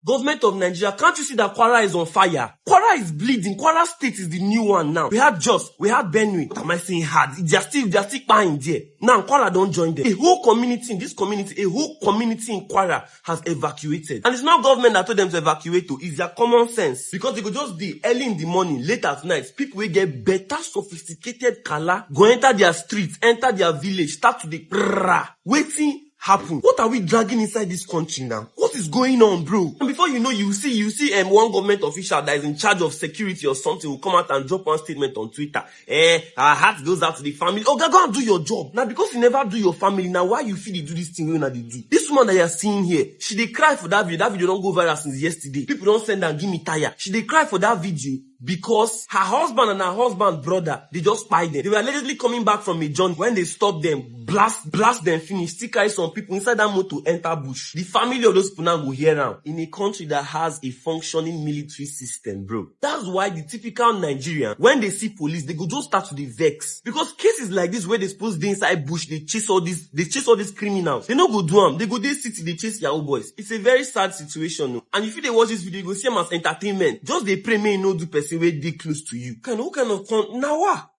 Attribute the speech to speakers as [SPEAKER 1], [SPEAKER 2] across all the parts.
[SPEAKER 1] Government of Nigeria, can't you see that Kwara is on fire? Kwara is bleeding. Kwara State is the new one now. We had Jos, we had Benue. What am I saying hard? They are still buying there. Now Kwara don't join them. A whole community in Kwara has evacuated. And it's not government that told them to evacuate to. It's their common sense. Because they could just be early in the morning, late at night. People will get better, sophisticated color, go enter their streets, enter their village, start to the waiting. Happen. What are we dragging inside this country now? What is going on, bro? And before you know, you see one government official that is in charge of security or something will come out and drop one statement on Twitter. Our heart goes out to the family. Oh, go and do your job. Now, because you never do your family, now why you feel you do this thing when they do? This woman that you're seeing here, she dey cry for that video. That video don't go viral since yesterday. People don't send and give me tire. She dey cry for that video because her husband and her husband brother, they just spied them. They were allegedly coming back from a journey. When they stopped them, blast them, finish, still carry some people inside that motor enter bush. The family of those people now go here now. In a country that has a functioning military system, bro. That's why the typical Nigerian, when they see police, they go just start to the vex. Because cases like this where they supposed to be inside bush, they chase all these criminals. They no go do them. They go they city, they chase Yahoo boys. It's a very sad situation. No? And if you they watch this video, you go see them as entertainment. Just they pray may no do person where they close to you. What kind of now what?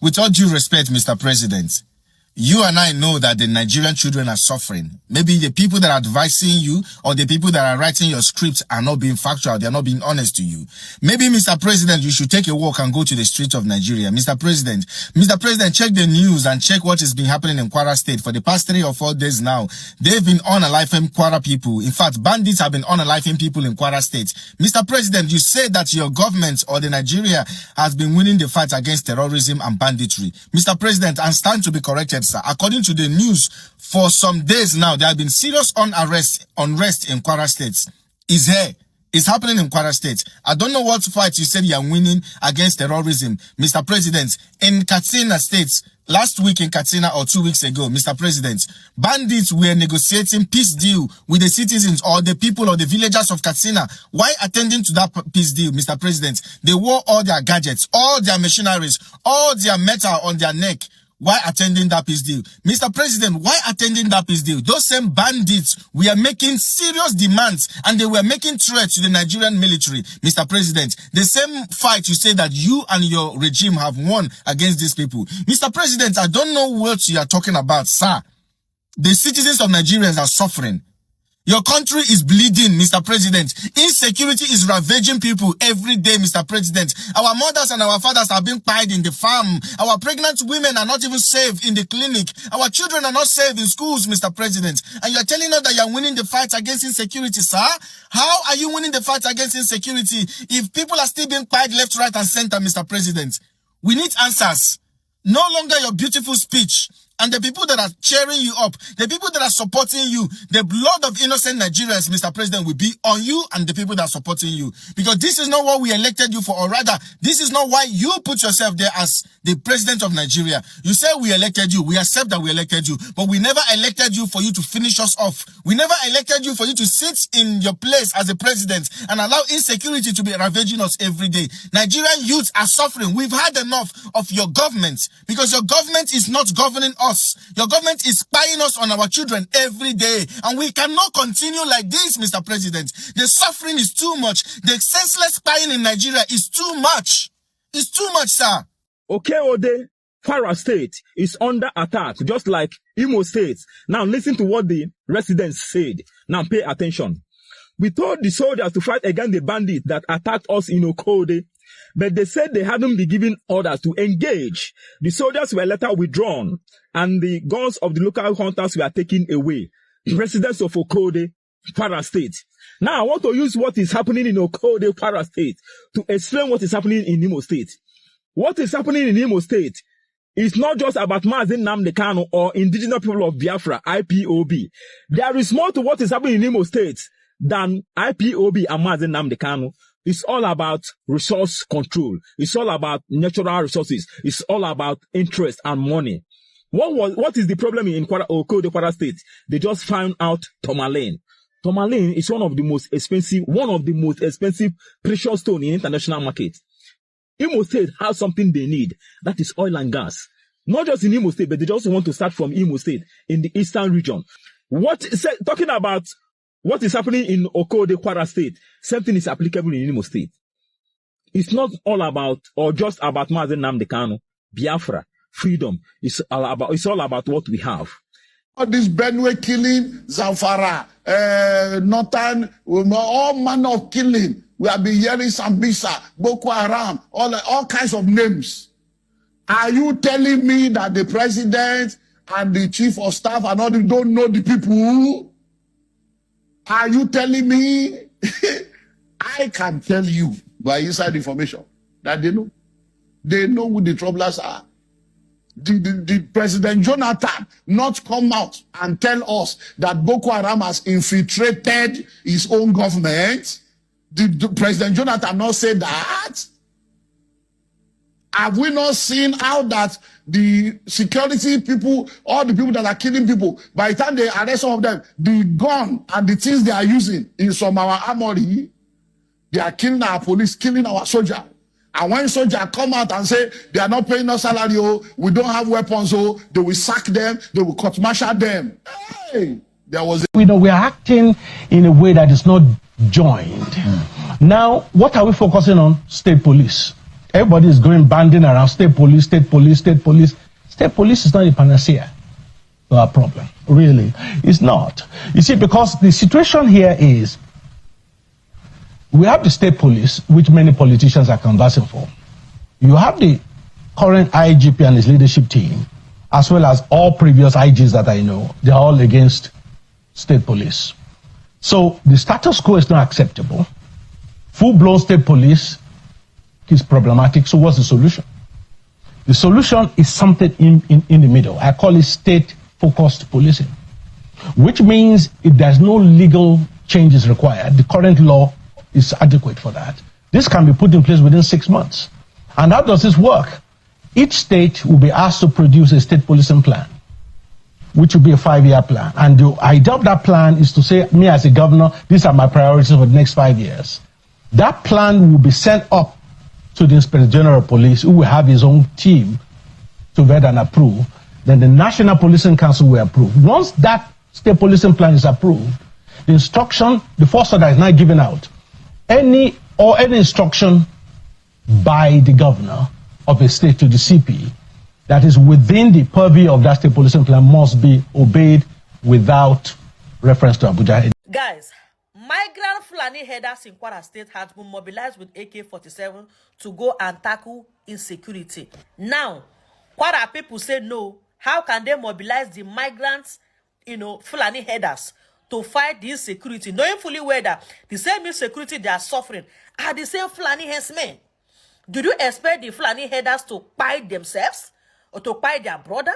[SPEAKER 2] With all due respect, Mr. President, you and I know that the Nigerian children are suffering. Maybe the people that are advising you or the people that are writing your scripts are not being factual. They are not being honest to you. Maybe, Mr. President, you should take a walk and go to the streets of Nigeria. Mr. President, check the news and check what has been happening in Kwara State. For the past 3 or 4 days now, they've been unaliving Kwara people. In fact, bandits have been unaliving people in Kwara State. Mr. President, you say that your government or the Nigeria has been winning the fight against terrorism and banditry. Mr. President, and stand to be corrected, sir. According to the news, for some days now, there have been serious unrest in Kwara State. It's happening in Kwara State. I don't know what fight you said you are winning against terrorism, Mr. President. In Katsina State, last week in Katsina or 2 weeks ago, Mr. President, bandits were negotiating peace deal with the citizens or the people or the villagers of Katsina. Why attending to that peace deal, Mr. President? They wore all their gadgets, all their machineries, all their metal on their neck. Why attending that peace deal? Mr. President, why attending that peace deal? Those same bandits were making serious demands and they were making threats to the Nigerian military. Mr. President, the same fight you say that you and your regime have won against these people. Mr. President, I don't know what you are talking about, sir. The citizens of Nigerians are suffering. Your country is bleeding, Mr. President. Insecurity is ravaging people every day, Mr. President. Our mothers and our fathers are being pied in the farm. Our pregnant women are not even safe in the clinic. Our children are not safe in schools, Mr. President. And you're telling us that you're winning the fight against insecurity, sir? How are you winning the fight against insecurity if people are still being pied left, right, and center, Mr. President? We need answers. No longer your beautiful speech. And the people that are cheering you up, the people that are supporting you, the blood of innocent Nigerians, Mr. President, will be on you and the people that are supporting you. Because this is not what we elected you for, or rather, this is not why you put yourself there as the president of Nigeria. You say we elected you, we accept that we elected you, but we never elected you for you to finish us off. We never elected you for you to sit in your place as a president and allow insecurity to be ravaging us every day. Nigerian youths are suffering. We've had enough of your government because your government is not governing us. Your government is spying us on our children every day. And we cannot continue like this, Mr. President. The suffering is too much. The senseless spying in Nigeria is too much. It's too much, sir.
[SPEAKER 3] Okay, Ode, Kwara State is under attack, just like Imo State. Now listen to what the residents said. Now pay attention. We told the soldiers to fight against the bandits that attacked us in Okode, but they said they hadn't been given orders to engage. The soldiers were later withdrawn, and the guns of the local hunters were taken away. Residents of Okode, Kwara State. Now I want to use what is happening in Okode, Kwara State to explain what is happening in Imo State. What is happening in Imo State is not just about Mazi Nnamdi Kanu or indigenous people of Biafra, IPOB. There is more to what is happening in Imo State than IPOB and Mazi Nnamdi Kanu. It's all about resource control. It's all about natural resources. It's all about interest and money. What is the problem in Kwara State? They just found out tourmaline. Tourmaline is one of the most expensive precious stone in international market. Imo State has something they need. That is oil and gas. Not just in Imo State, but they just want to start from Imo State in the eastern region. Talking about What is happening in Okode, Kwara State, same thing is applicable in Imo State. It's not all about or just about Mazen Nnamdi Kanu, Biafra, freedom. It's all about what we have.
[SPEAKER 4] All this Benue killing, Zamfara, Northern, all manner of killing. We have been hearing Sambisa, Boko Haram, all kinds of names. Are you telling me that the president and the chief of staff and all don't know the people? Are you telling me? I can tell you by inside information that they know. They know who the troublers are. The President Jonathan not come out and tell us that Boko Haram has infiltrated his own government. Did President Jonathan not say that? Have we not seen how that the security people, all the people that are killing people, by the time they arrest some of them, the gun and the things they are using in some of our armory, they are killing our police, killing our soldier. And when soldiers come out and say they are not paying us salary, oh, we don't have weapons, oh, they will sack them, they will court-martial them. Hey, there was
[SPEAKER 5] we are acting in a way that is not joined. Now, what are we focusing on? State police. Everybody is going banding around state police, state police, state police. State police is not a panacea to our problem. Really, it's not. You see, because the situation here is we have the state police, which many politicians are conversing for. You have the current IGP and his leadership team, as well as all previous IGs that I know. They're all against state police. So the status quo is not acceptable. Full-blown state police is problematic. So what's the solution? The solution is something in the middle. I call it state-focused policing, which means if there's no legal changes required, the current law is adequate for that. This can be put in place within 6 months. And how does this work? Each state will be asked to produce a state policing plan, which will be a 5-year plan. And the idea of that plan is to say, me as a governor, these are my priorities for the next 5 years. That plan will be sent up to the Inspector General of Police, who will have his own team to vet and approve. Then the National Policing Council will approve. Once that state policing plan is approved, the instruction, the first order is not given out. Any instruction by the governor of a state to the CP that is within the purview of that state policing plan must be obeyed without reference to Abuja.
[SPEAKER 6] Guys, migrant Fulani headers in Kwara State has been mobilized with AK-47 to go and tackle insecurity. Now, Kwara people say no. How can they mobilize the migrants, Fulani headers to fight the insecurity, knowing fully well that the same insecurity they are suffering are the same Fulani headsmen? Do you expect the Fulani headers to fight themselves or to fight their brother?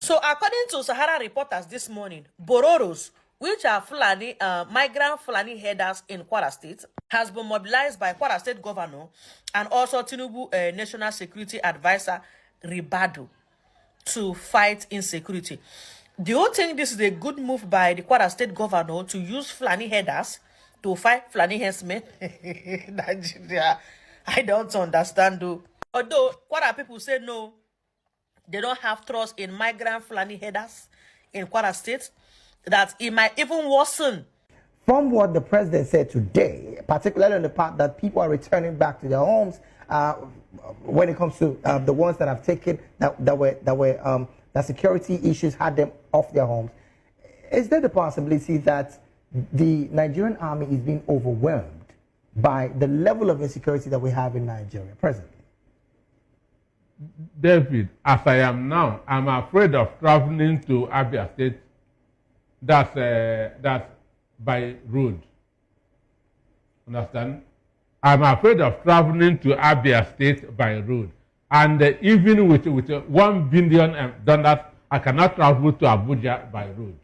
[SPEAKER 6] So according to Sahara reporters this morning, Bororos, which are Fulani, migrant Fulani headers in Kwara State, has been mobilized by Kwara State Governor and also Tinubu National Security Advisor Ribadu to fight insecurity. Do you think this is a good move by the Kwara State Governor to use Fulani headers to fight Fulani headsmen? Nigeria, I don't understand though. Although Kwara people say no, they don't have trust in migrant Fulani headers in Kwara State, that it might even worsen.
[SPEAKER 7] From what the president said today, particularly on the part that people are returning back to their homes, when it comes to the ones that have taken that security issues had them off their homes, is there the possibility that the Nigerian army is being overwhelmed by the level of insecurity that we have in Nigeria presently?
[SPEAKER 8] David, as I am now, I'm afraid of traveling to Abia State. That's by road. Understand? I'm afraid of traveling to Abia State by road. And even with $1 billion, I cannot travel to Abuja by road.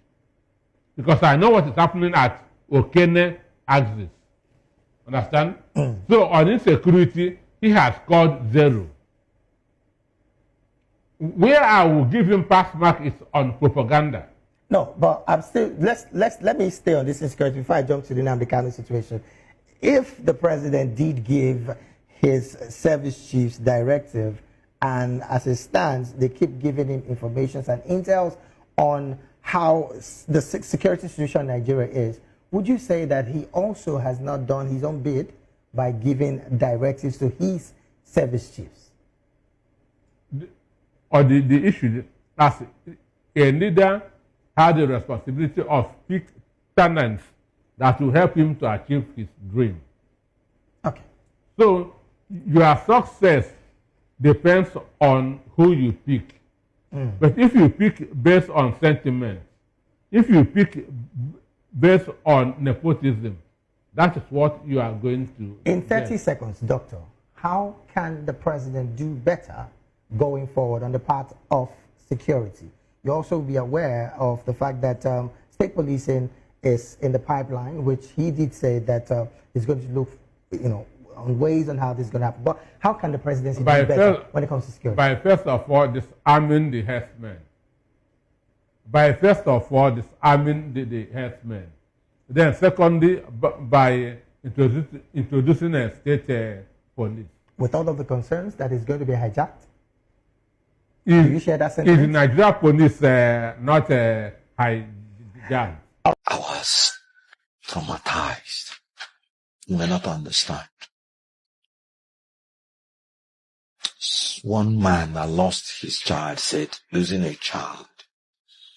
[SPEAKER 8] Because I know what is happening at Okene axis. Understand? So on insecurity, he has scored 0. Where I will give him pass mark is on propaganda.
[SPEAKER 7] No, but I'm still, let me stay on this insecurity before I jump to the Nnamdi Kanu situation. If the president did give his service chiefs directive, and as it stands, they keep giving him information and intels on how the security situation in Nigeria is, would you say that he also has not done his own bit by giving directives to his service chiefs?
[SPEAKER 8] The issue, as a leader, has the responsibility of pick tenants that will help him to achieve his dream.
[SPEAKER 7] Okay.
[SPEAKER 8] So your success depends on who you pick. But if you pick based on sentiment, if you pick based on nepotism, that is what you are going to
[SPEAKER 7] In 30
[SPEAKER 8] get.
[SPEAKER 7] seconds, Doctor, how can the president do better going forward on the part of security? You also be aware of the fact that state policing is in the pipeline, which he did say that he's going to look, on ways on how this is going to happen. But how can the presidency do better when it comes to security?
[SPEAKER 8] By first of all, disarming the herdsmen. The herdsmen. Then secondly, by introducing a state police.
[SPEAKER 7] With all of the concerns that is going to be hijacked? Do you share that
[SPEAKER 8] Is
[SPEAKER 7] sentiment?
[SPEAKER 8] Nigeria police not hijacked?
[SPEAKER 9] I was traumatized. You may not understand. One man that lost his child said, losing a child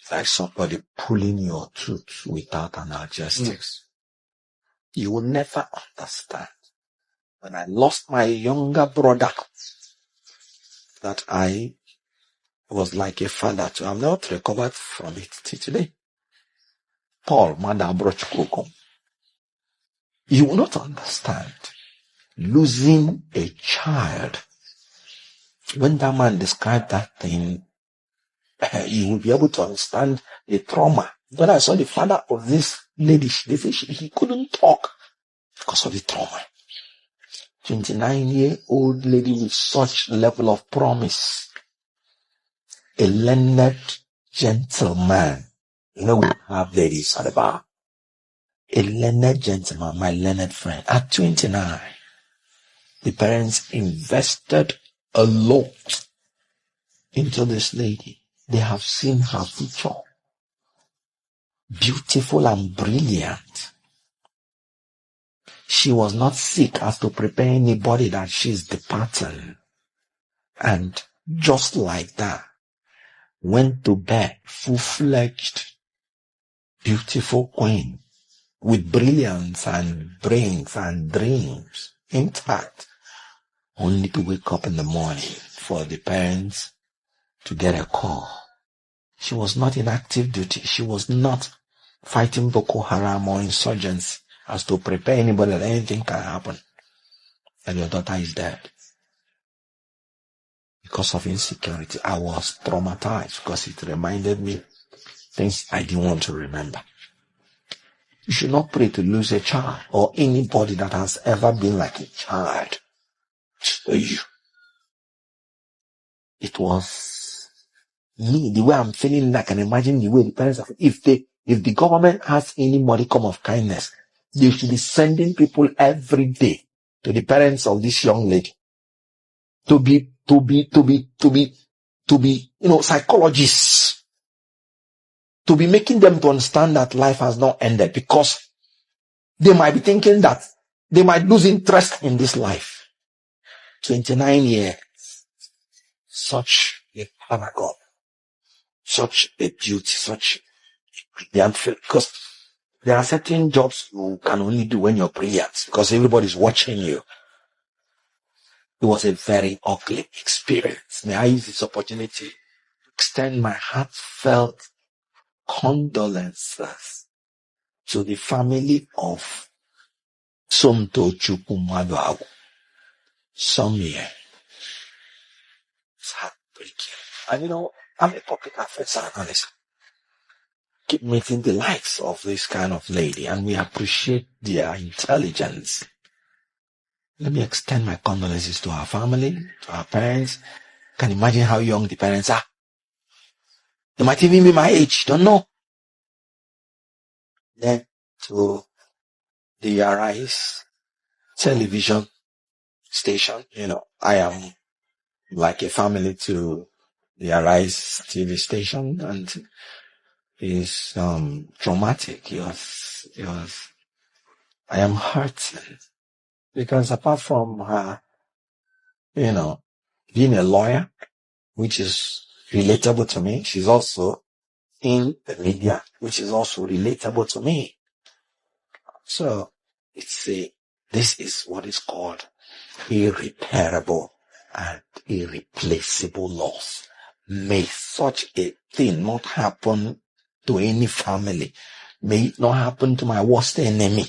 [SPEAKER 9] is like somebody pulling your tooth without analgesics. You will never understand. When I lost my younger brother, that I was like a father to. I've not recovered from it till today. Paul Madabrochukoko. You will not understand losing a child. When that man described that thing, you will be able to understand the trauma. When I saw the father of this lady, they say he couldn't talk because of the trauma. 29-year-old lady with such level of promise. A learned gentleman. We have ladies at the bar. A learned gentleman, my learned friend. At 29, the parents invested a lot into this lady. They have seen her future. Beautiful and brilliant. She was not sick as to prepare anybody that she's the pattern. And just like that, went to bed full-fledged, beautiful queen with brilliance and brains and dreams intact, only to wake up in the morning for the parents to get a call. She was not in active duty. She was not fighting Boko Haram or insurgents as to prepare anybody that anything can happen. And your daughter is dead. Because of insecurity, I was traumatized because it reminded me things I didn't want to remember. You should not pray to lose a child or anybody that has ever been like a child to you. It was me, the way I'm feeling. I can imagine the way the parents are. If the government has any modicum of kindness, they should be sending people every day to the parents of this young lady to be psychologists, to be making them to understand that life has not ended, because they might be thinking that they might lose interest in this life. 29 years, such a paragon, such a beauty, such a brilliant field, because there are certain jobs you can only do when you're brilliant, because everybody's watching you. It was a very ugly experience. May I use this opportunity to extend my heartfelt condolences to the family of Somto Chukwumadwagu. Some year. It's heartbreaking. And I'm a public affairs analyst. Keep meeting the likes of this kind of lady, and we appreciate their intelligence. Let me extend my condolences to her family, to her parents. Can imagine how young the parents are. They might even be my age, don't know. Then to the Arise television station, I am like a family to the Arise TV station, and it's traumatic. It was I am hurting because apart from her, being a lawyer, which is relatable to me, she's also in the media, which is also relatable to me. So this is what is called irreparable and irreplaceable loss. May such a thing not happen to any family. May it not happen to my worst enemy.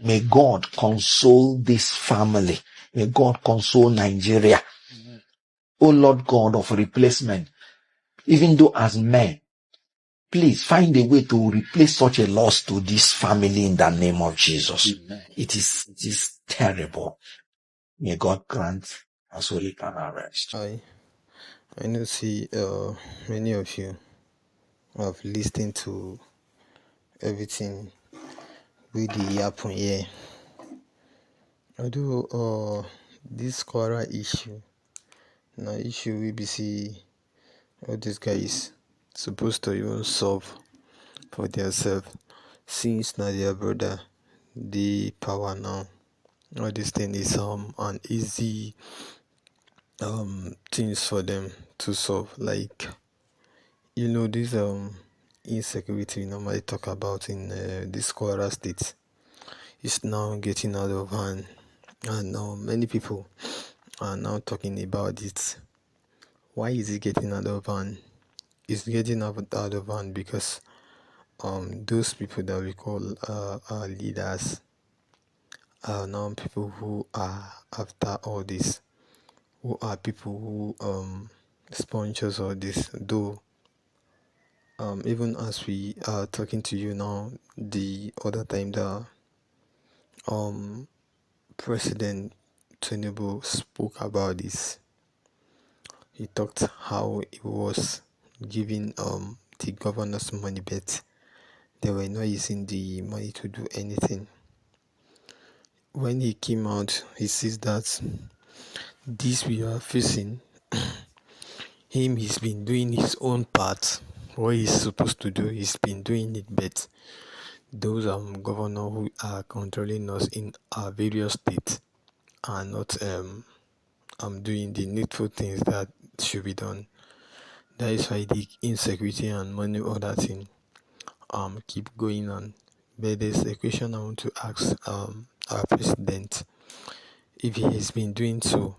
[SPEAKER 9] May God console this family. May God console Nigeria. Oh Lord God of replacement, even though as men, please find a way to replace such a loss to this family in the name of Jesus. Amen. It is terrible. May God grant us holy and rest.
[SPEAKER 10] I know see many of you have listened to everything we dey happen here. Although this Quora issue na issue we be see all these guys supposed to even solve for themselves since na their brother dey power now. All this thing is an easy things for them to solve, like this insecurity we normally talk about in this Kwara state is now getting out of hand, and now many people are now talking about it. Why is it getting out of hand? It's getting out of hand because those people that we call our leaders are now people who are after all this, who are people who sponsors all this. Though even as we are talking to you now, the other time that President Tinubu spoke about this, he talked how he was giving the governors money, but they were not using the money to do anything. When he came out, he says that this we are facing, he's been doing his own part. What he's supposed to do, he's been doing it, but those governors who are controlling us in our various states are not doing the needful things that should be done. That is why the insecurity and money order thing keep going on. But there's a question I want to ask our president, if he has been doing so,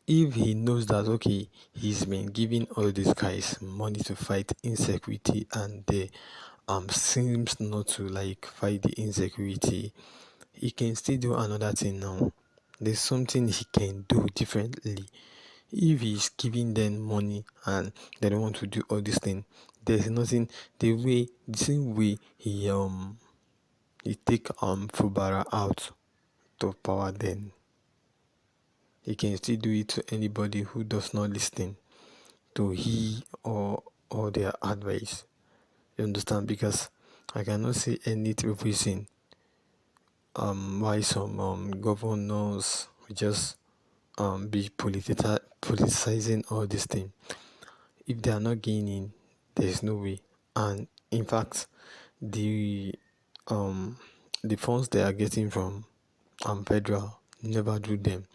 [SPEAKER 10] if he knows that okay, he's been giving all these guys money to fight insecurity and they seems not to like fight the insecurity, he can still do another thing now. There's something he can do differently. If he's giving them money and they don't want to do all this thing, there's nothing. The same way he take Fubara out to power, then he can still do it to anybody who does not listen to he or their advice. You understand? Because I cannot see any reason why some governors just be politicizing all this thing. If they are not gaining, there is no way. And in fact, the funds they are getting from federal never do them.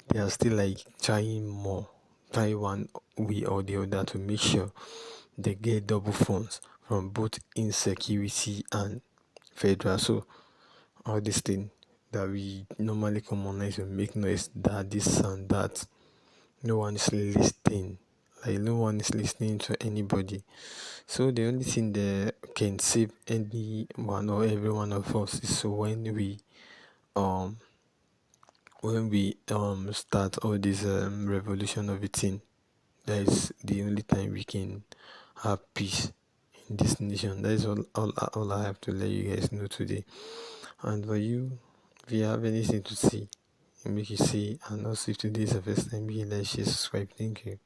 [SPEAKER 10] They are still like trying one way or the other to make sure they get double funds from both insecurity and federal. So all this thing that we normally commonize to make noise, that this and that, no one is listening. Like no one is listening to anybody. So the only thing that can save any one or every one of us is when we start all this revolution of a thing. That is the only time we can have peace in this nation. That is all I have to let you guys know today. And for you, if you have anything to say, make you say, and also if today is the first time you like, share, subscribe. Thank you.